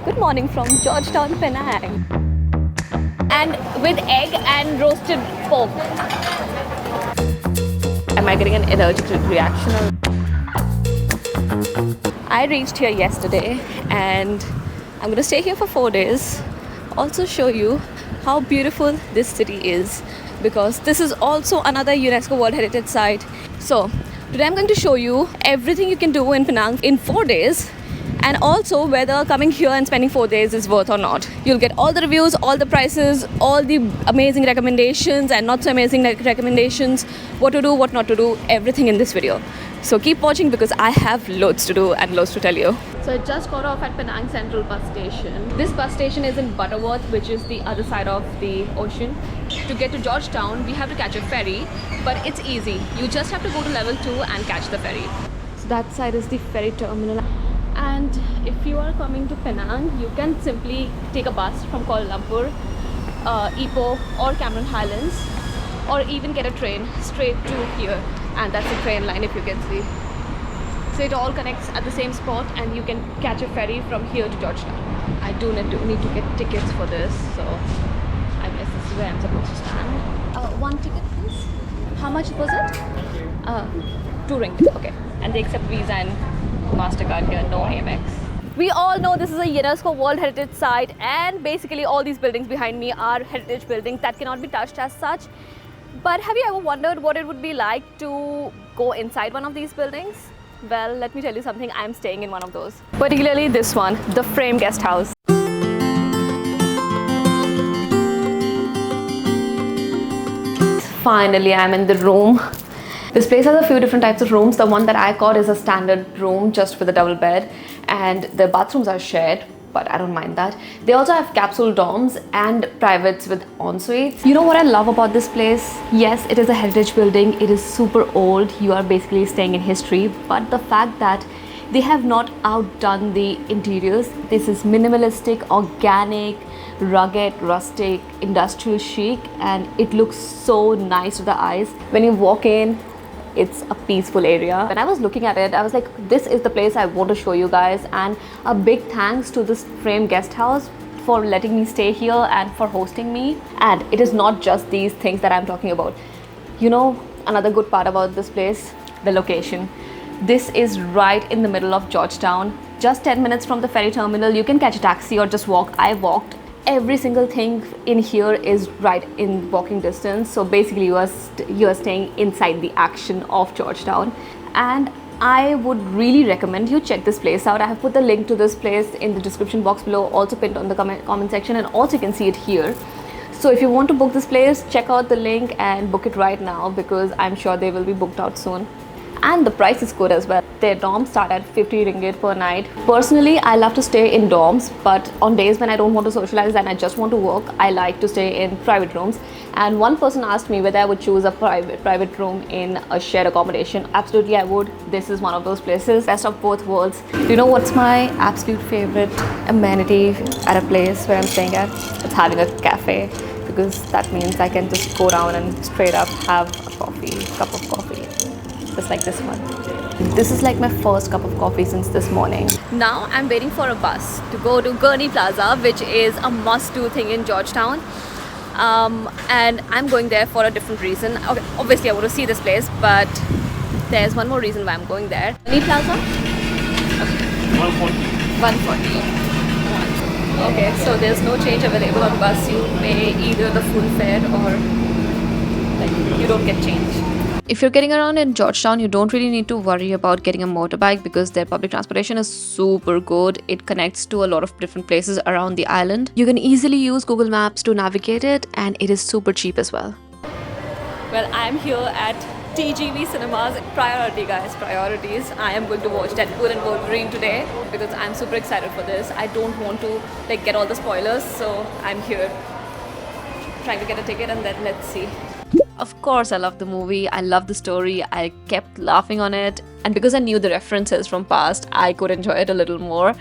Good morning from Georgetown, Penang. And with egg and roasted pork. Am I getting an allergic reaction? I reached here yesterday and I'm going to stay here for 4 days. Also show you how beautiful this city is, because this is also another UNESCO World Heritage Site. So today I'm going to show you everything you can do in Penang in 4 days, and also whether coming here and spending 4 days is worth or not. You'll get all the reviews, all the prices, all the amazing recommendations and not so amazing recommendations, what to do, what not to do, everything in this video. So keep watching because I have loads to do and loads to tell you. So I just got off at Penang Central bus station. This bus station is in Butterworth, which is the other side of the ocean. To get to Georgetown, we have to catch a ferry, but it's easy. You just have to go to level 2 and catch the ferry. So that side is the ferry terminal. And if you are coming to Penang, you can simply take a bus from Kuala Lumpur, Ipoh or Cameron Highlands, or even get a train straight to here. And that's the train line if you can see. So it all connects at the same spot and you can catch a ferry from here to Georgetown. I do need to get tickets for this, so I guess this is where I'm supposed to stand. One ticket please. How much was it? 2 ringgit, okay. And they accept Visa and MasterCard here, no Amex. We all know this is a UNESCO World Heritage Site, and basically all these buildings behind me are heritage buildings that cannot be touched as such. But have you ever wondered what it would be like to go inside one of these buildings? Well, let me tell you something, I'm staying in one of those. Particularly this one, the Frame Guest House. Finally, I'm in the room. This place has a few different types of rooms. The one that I got is a standard room just with a double bed, and the bathrooms are shared, but I don't mind that. They also have capsule dorms and privates with en-suites. You know what I love about this place? Yes, it is a heritage building. It is super old. You are basically staying in history, but the fact that they have not outdone the interiors. This is minimalistic, organic, rugged, rustic, industrial chic, and it looks so nice to the eyes. When you walk in, it's a peaceful area. When I was looking at it, I was like, this is the place I want to show you guys. And a big thanks to this Frame Guest House for letting me stay here and for hosting me. And it is not just these things that I'm talking about. You know, another good part about this place, the location. This is right in the middle of Georgetown, just 10 minutes from the ferry terminal. You can catch a taxi or just walk. I walked. Every single thing in here is right in walking distance. So basically you are staying inside the action of Georgetown. And I would really recommend you check this place out. I have put the link to this place in the description box below, also pinned on the comment section, and also you can see it here. So if you want to book this place, check out the link and book it right now, because I'm sure they will be booked out soon. And the price is good as well. Their dorms start at 50 ringgit per night. Personally, I love to stay in dorms, but on days when I don't want to socialize and I just want to work, I like to stay in private rooms. And one person asked me whether I would choose a private room in a shared accommodation. Absolutely, I would. This is one of those places. Best of both worlds. Do you know what's my absolute favorite amenity at a place where I'm staying at? It's having a cafe, because that means I can just go down and straight up have a cup of coffee. Just like this one. This is like my first cup of coffee since this morning. Now I'm waiting for a bus to go to Gurney Plaza, which is a must-do thing in Georgetown. And I'm going there for a different reason. Okay, obviously I want to see this place, but there's one more reason why I'm going there. Gurney Plaza? Okay. 140. Okay, so there's no change available on bus. You pay either the full fare or like you don't get change. If you're getting around in Georgetown, you don't really need to worry about getting a motorbike, because their public transportation is super good. It connects to a lot of different places around the island. You can easily use Google Maps to navigate it, and it is super cheap as well. Well, I'm here at TGV Cinemas. Priority guys, priorities. I am going to watch Deadpool and Wolverine today because I'm super excited for this. I don't want to get all the spoilers, so I'm here trying to get a ticket, and then let's see. Of course, I love the movie. I love the story. I kept laughing on it. And because I knew the references from past, I could enjoy it a little more.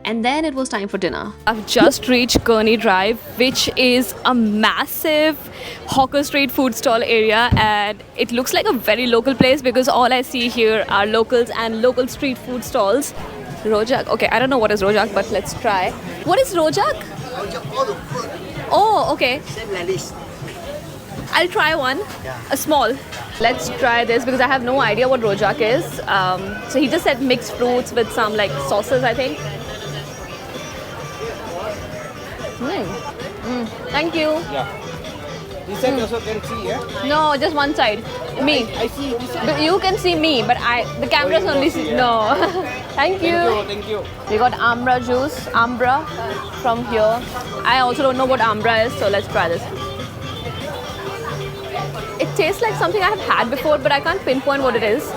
And then it was time for dinner. I've just reached Gurney Drive, which is a massive hawker street food stall area. And it looks like a very local place because all I see here are locals and local street food stalls. Rojak. Okay, I don't know what is Rojak, but let's try. What is Rojak? Oh, okay. Same like this. I'll try one. A small. Let's try this because I have no idea what Rojak is. So he just said mixed fruits with some like sauces, I think. Thank you. Yeah. This side also can see, yeah? No, just one side. Me. I see this side. But you can see me, but the cameras only see. No. Thank you. Thank you. We got Ambra juice, Ambra from here. I also don't know what Ambra is, so let's try this. It tastes like something I have had before, but I can't pinpoint what it is.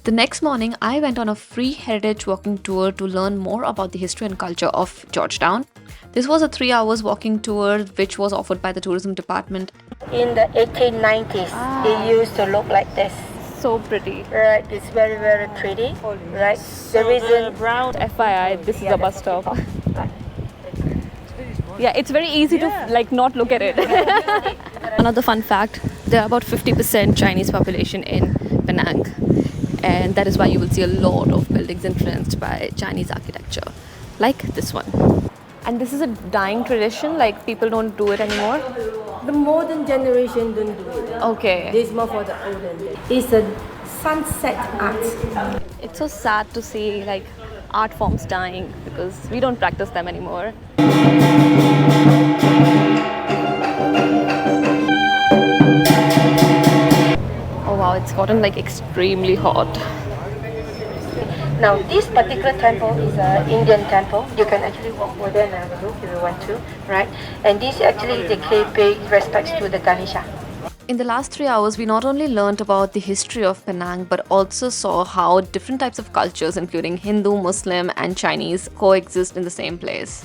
The next morning, I went on a free heritage walking tour to learn more about the history and culture of Georgetown. This was a 3 hours walking tour which was offered by the tourism department. In the 1890s, it used to look like this. So pretty. Right, it's very, very pretty. Right, the reason Brown. FYI, this is a bus stop. Yeah, it's very easy to like not look at it. Another fun fact, there are about 50% Chinese population in Penang, and that is why you will see a lot of buildings influenced by Chinese architecture, like this one. And this is a dying tradition, like people don't do it anymore. The modern generation don't do it. Okay. This is more for the olden days. It's a sunset art. It's so sad to see like art forms dying because we don't practice them anymore. Oh wow, it's gotten like extremely hot. now this particular temple is an Indian temple. You can actually walk over there and have a look if you want to, right? And this actually they pay respects to the Ganesha. In the last 3 hours, we not only learnt about the history of Penang, but also saw how different types of cultures, including Hindu, Muslim, and Chinese, coexist in the same place.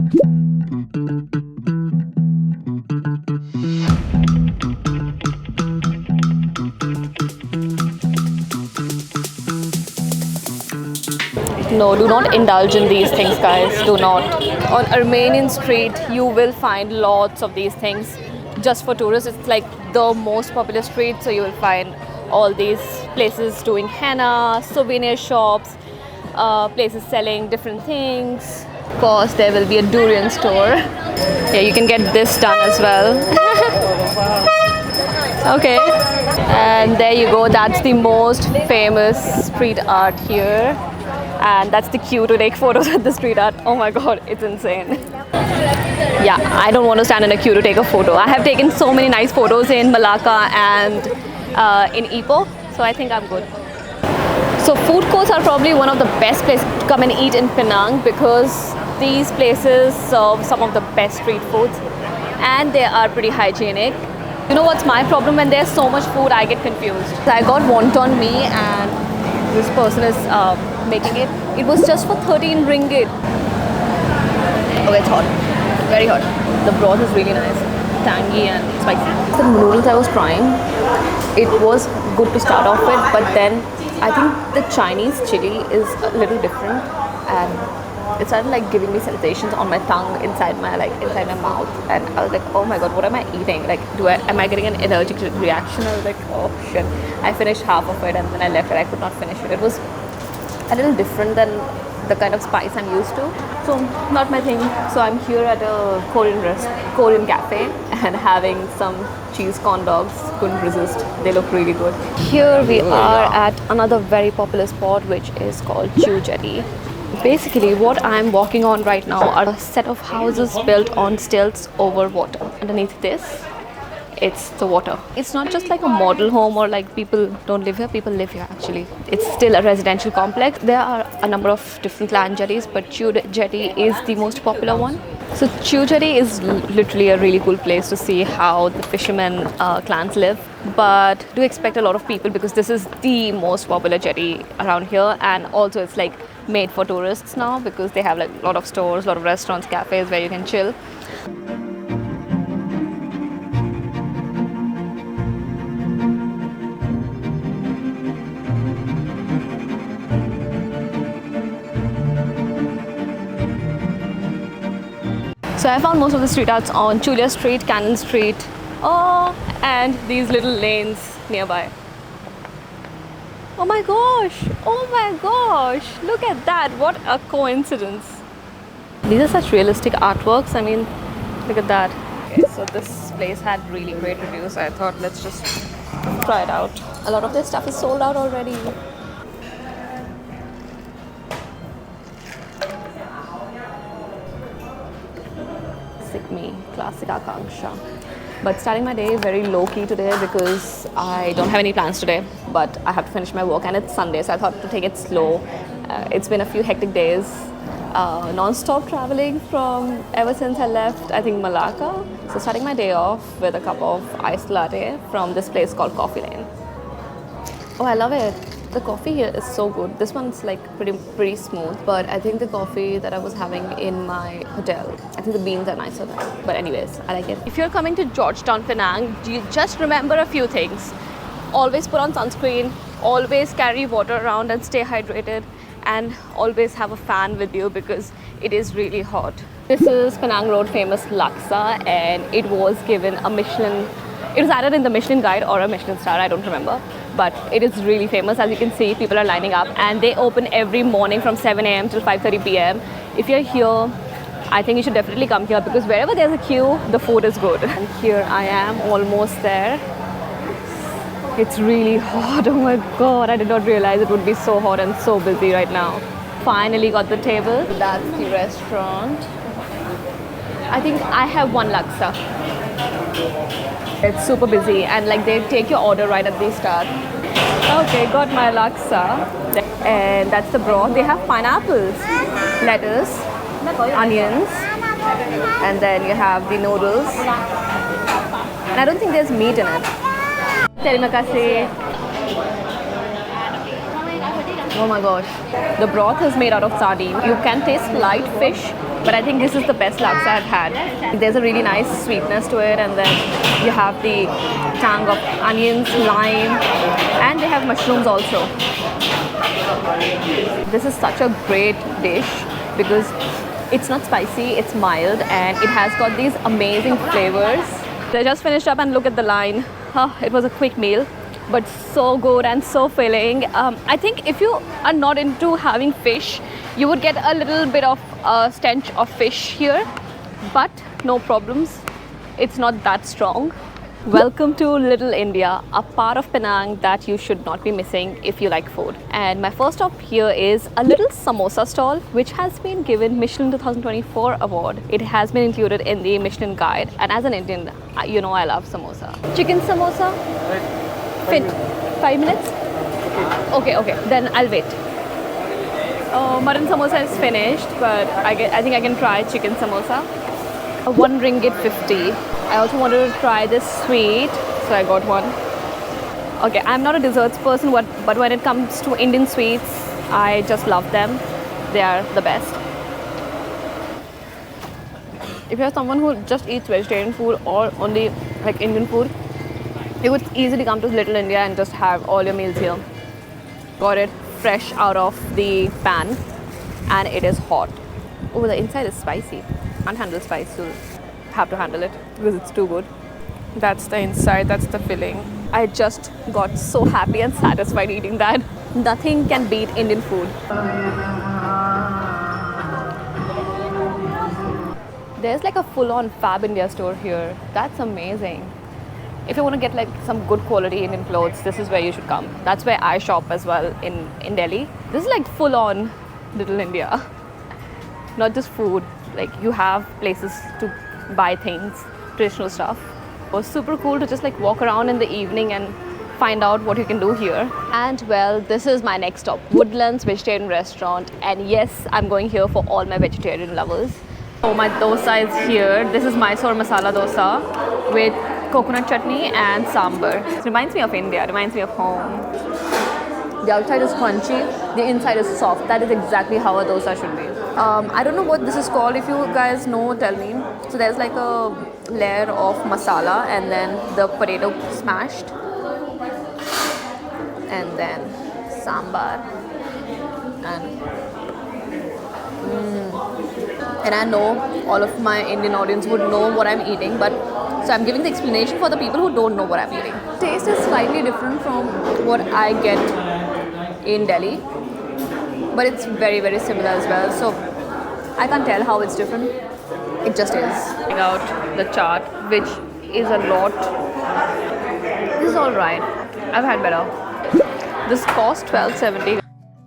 No, do not indulge in these things, guys. Do not. On Armenian Street, you will find lots of these things just for tourists. It's like the most popular street, so you will find all these places doing henna, souvenir shops, places selling different things. Of course, there will be a durian store. Yeah, you can get this done as well. Okay, and there you go. That's the most famous street art here. And that's the queue to take photos at the street art. Oh my god, it's insane. Yeah, I don't want to stand in a queue to take a photo. I have taken so many nice photos in Malacca and in Ipoh, so I think I'm good. So food courts are probably one of the best places to come and eat in Penang because these places serve some of the best street foods and they are pretty hygienic. You know what's my problem? When there's so much food, I get confused. So I got Wonton Mee and this person is making it. It was just for 13 ringgit. Oh, it's hot. Very hot. The broth is really nice. Tangy and spicy. The noodles I was trying, it was good to start off with, but then I think the Chinese chili is a little different and it started like giving me sensations on my tongue inside my mouth, and I was like, oh my god, what am I eating? Like, am I getting an allergic reaction? I was like, oh shit. I finished half of it and then I left it. I could not finish it. It was a little different than the kind of spice I'm used to, so not my thing. So I'm here at a Korean cafe and having some cheese corn dogs. Couldn't resist. They look really good. Here we are at another very popular spot which is called Jetty. Basically, what I'm walking on right now are a set of houses built on stilts over water. Underneath this, it's the water. It's not just like a model home or like people don't live here, people live here actually. It's still a residential complex. There are a number of different land jetties, but Jetty is the most popular one. So Jetty is literally a really cool place to see how the fishermen clans live. But do expect a lot of people because this is the most popular jetty around here, and also it's like made for tourists now because they have like a lot of stores, a lot of restaurants, cafes where you can chill. So I found most of the street arts on Julia Street, Cannon Street, and these little lanes nearby. Oh my gosh! Oh my gosh! Look at that! What a coincidence! These are such realistic artworks. I mean, look at that. Okay, so this place had really great reviews. I thought let's just try it out. A lot of this stuff is sold out already. Me, classic Akanksha. But starting my day very low-key today because I don't have any plans today, but I have to finish my work and it's Sunday, so I thought to take it slow. It's been a few hectic days, non-stop traveling from ever since I left, I think, Malacca. So starting my day off with a cup of iced latte from this place called Coffee Lane. Oh, I love it. The coffee here is so good. This one's like pretty smooth, but I think the coffee that I was having in my hotel, I think the beans are nicer there. But anyways, I like it. If you're coming to Georgetown, Penang, you just remember a few things. Always put on sunscreen, always carry water around and stay hydrated, and always have a fan with you because it is really hot. This is Penang Road famous Laksa, and it was given a Michelin. It was added in the Michelin guide or a Michelin star, I don't remember. But it is really famous. As you can see, people are lining up and they open every morning from 7 a.m. till 5:30 p.m. If you're here, I think you should definitely come here because wherever there's a queue, the food is good. And here I am, almost there. It's really hot. Oh my god, I did not realize it would be so hot and so busy right now. Finally got the table. That's the restaurant. I think I have one laksa. It's super busy and like they take your order right at the start. Okay, got my laksa. And that's the broth. They have pineapples, lettuce, onions, and then you have the noodles. And I don't think there's meat in it. Terima kasih. Oh my gosh. The broth is made out of sardine. You can taste light fish, but I think this is the best laksa I've had. There's a really nice sweetness to it, and then you have the tang of onions, lime, and they have mushrooms also. This is such a great dish because it's not spicy, it's mild, and it has got these amazing flavors. They just finished up and look at the line. Oh, it was a quick meal, but so good and so filling. I think if you are not into having fish, you would get a little bit of a stench of fish here, but no problems. It's not that strong. Welcome to Little India, a part of Penang that you should not be missing if you like food. And my first stop here is a little samosa stall which has been given Michelin 2024 award. It has been included in the Michelin guide, and as an Indian, you know I love samosa. Chicken samosa? Fit 5 minutes? Okay, then I'll wait. Mutton samosa is finished, but I think I can try chicken samosa. 1 ringgit 50. I also wanted to try this sweet, so I got one. Okay, I'm not a desserts person, but when it comes to Indian sweets, I just love them. They are the best. If you're someone who just eats vegetarian food or only like Indian food, you would easily come to Little India and just have all your meals here. Got it fresh out of the pan, and it is hot. Oh, the inside is spicy. Can't handle spice, so have to handle it because it's too good. That's the inside, that's the filling. I just got so happy and satisfied eating that. Nothing can beat Indian food. There's like a full-on Fab India store here. That's amazing. If you want to get like some good quality Indian clothes, this is where you should come. That's where I shop as well in Delhi. This is like full-on Little India. Not just food, like you have places to buy things, traditional stuff. It was super cool to just like walk around in the evening and find out what you can do here. And well, this is my next stop, Woodlands vegetarian restaurant. And yes, I'm going here for all my vegetarian lovers. Oh, my dosa is here. This is Mysore masala dosa with coconut chutney and sambar. It reminds me of India, reminds me of home. The outside is crunchy, the inside is soft. That is exactly how a dosa should be. I don't know what this is called. If you guys know, tell me. So there's like a layer of masala and then the potato smashed. And then sambar. And I know all of my Indian audience would know what I'm eating, but so I'm giving the explanation for the people who don't know what I'm eating. Taste is slightly different from what I get in Delhi, but it's very, very similar as well. So I can't tell how it's different. It just is. Check out the chaat, which is a lot. This is alright. I've had better. This cost $12.70.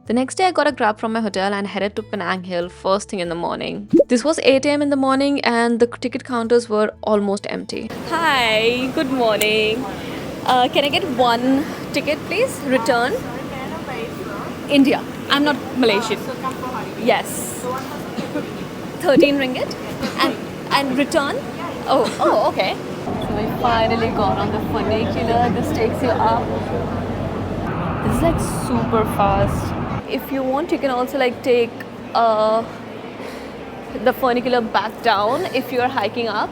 The next day I got a grab from my hotel and headed to Penang Hill first thing in the morning. This was 8 a.m. in the morning and the ticket counters were almost empty. Hi, good morning. Can I get one ticket please? Return? India. I'm not Malaysian. Yes. 13 ringgit? And return? Oh, okay. So we finally got on the funicular. This takes you up. This is like super fast. If you want, you can also like take the funicular back down if you're hiking up,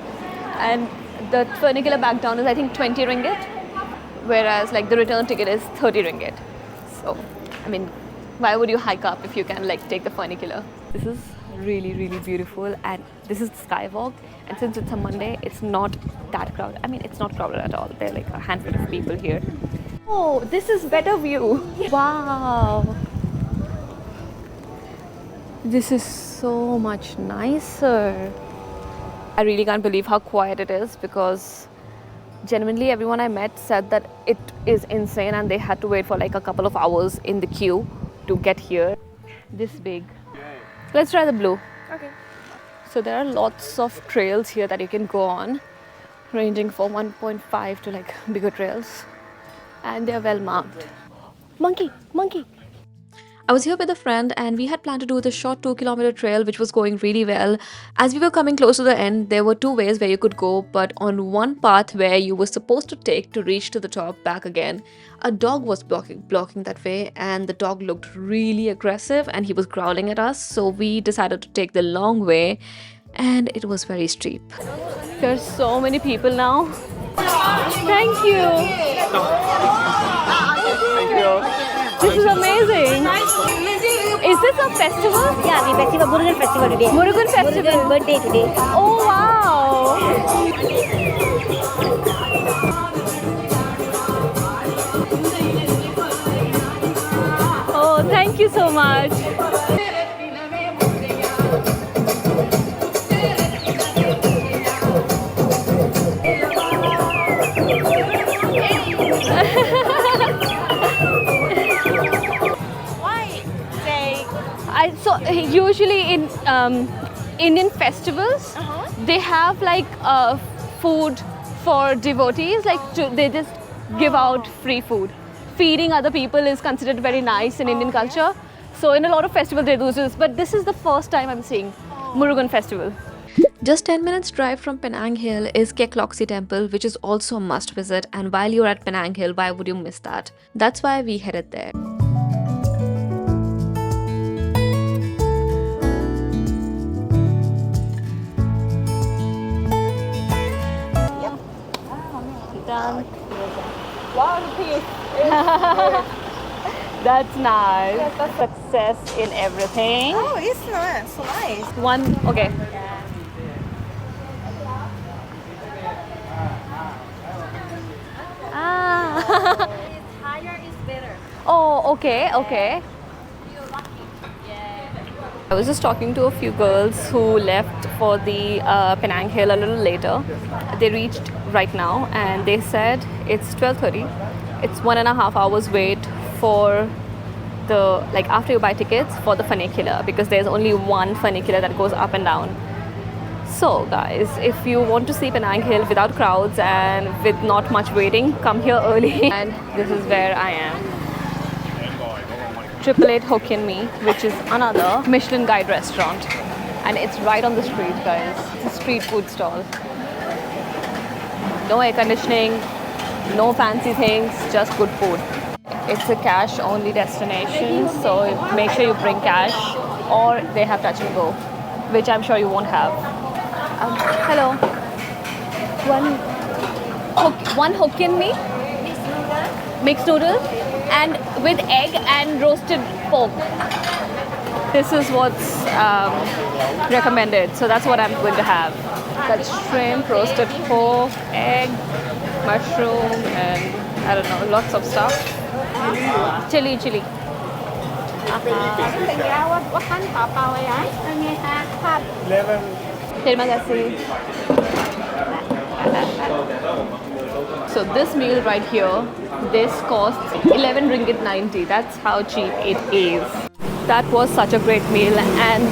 and the funicular back down is I think 20 ringgit, whereas like the return ticket is 30 ringgit. So I mean, why would you hike up if you can like take the funicular? This is really, really beautiful, and this is the skywalk, and since it's a Monday, it's not that crowded. I mean, it's not crowded at all. There are like a handful of people here. Oh, this is better view. Wow. This is so much nicer. I really can't believe how quiet it is, because genuinely everyone I met said that it is insane and they had to wait for like a couple of hours in the queue to get here. This big. Let's try the blue. Okay. So there are lots of trails here that you can go on, ranging from 1.5 to like bigger trails, and they are well marked. Monkey, monkey. I was here with a friend and we had planned to do the short 2-kilometer trail, which was going really well. As we were coming close to the end, there were two ways where you could go, but on one path where you were supposed to take to reach to the top back again, a dog was blocking that way, and the dog looked really aggressive and he was growling at us. So we decided to take the long way, and it was very steep. There's so many people now. Thank you. Thank you. This is amazing. Is this a festival? Yeah, the festival, Murugan festival today. Murugan festival. Murugan birthday today. Oh wow. Oh, thank you so much. So usually in Indian festivals, they have like food for devotees. Like they just give out free food. Feeding other people is considered very nice in Indian culture. So in a lot of festivals they do this. But this is the first time I'm seeing Murugan festival. Just 10 minutes drive from Penang Hill is Kekloksi Temple, which is also a must visit. And while you're at Penang Hill, why would you miss that? That's why we headed there. Done. One piece. That's nice. Success in everything. Oh, it's nice. So nice. One, okay. Ah. Higher is better. Oh, okay. I was just talking to a few girls who left for the Penang Hill a little later. They reached right now and they said it's 12:30. It's 1.5 hours wait for the, like after you buy tickets for the funicular, because there's only one funicular that goes up and down. So guys, if you want to see Penang Hill without crowds and with not much waiting, come here early. And this is where I am. 888 Hokkien Mee, which is another Michelin guide restaurant, and it's right on the street, guys. It's a street food stall. No air conditioning, no fancy things, just good food. It's a cash only destination, so make sure you bring cash, or they have touch and go, which I'm sure you won't have. Hello. One Hokkien Mee, mixed noodle, and with egg and roasted pork. This is what's recommended, so that's what I'm going to have. That's shrimp, roasted pork, egg, mushroom, and I don't know, lots of stuff. Chili. What kind of pao ấy? Hot. 11. Terima kasih. So this meal right here, this costs 11 ringgit 90. That's how cheap it is. That was such a great meal, and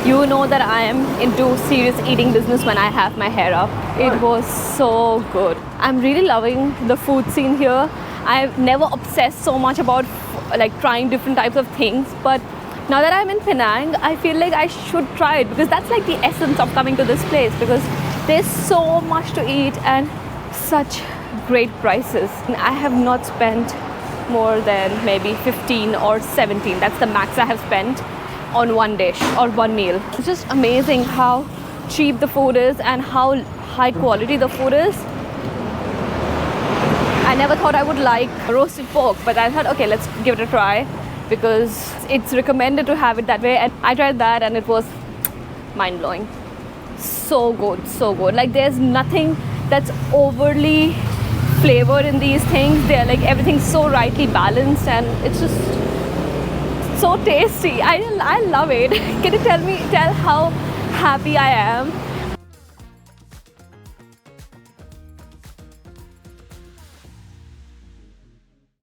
you know that I am into serious eating business when I have my hair up. It was so good. I'm really loving the food scene here. I've never obsessed so much about like trying different types of things, but now that I'm in Penang, I feel like I should try it, because that's like the essence of coming to this place, because there's so much to eat and such great prices. I have not spent more than maybe 15 or 17. That's the max I have spent on one dish or one meal. It's just amazing how cheap the food is and how high quality the food is. I never thought I would like roasted pork, but I thought, okay, let's give it a try, because it's recommended to have it that way, and I tried that and it was mind-blowing. So good, so good. Like, there's nothing that's overly flavored in these things. They're like, everything's so rightly balanced, and it's just so tasty. I love it. Can you tell how happy I am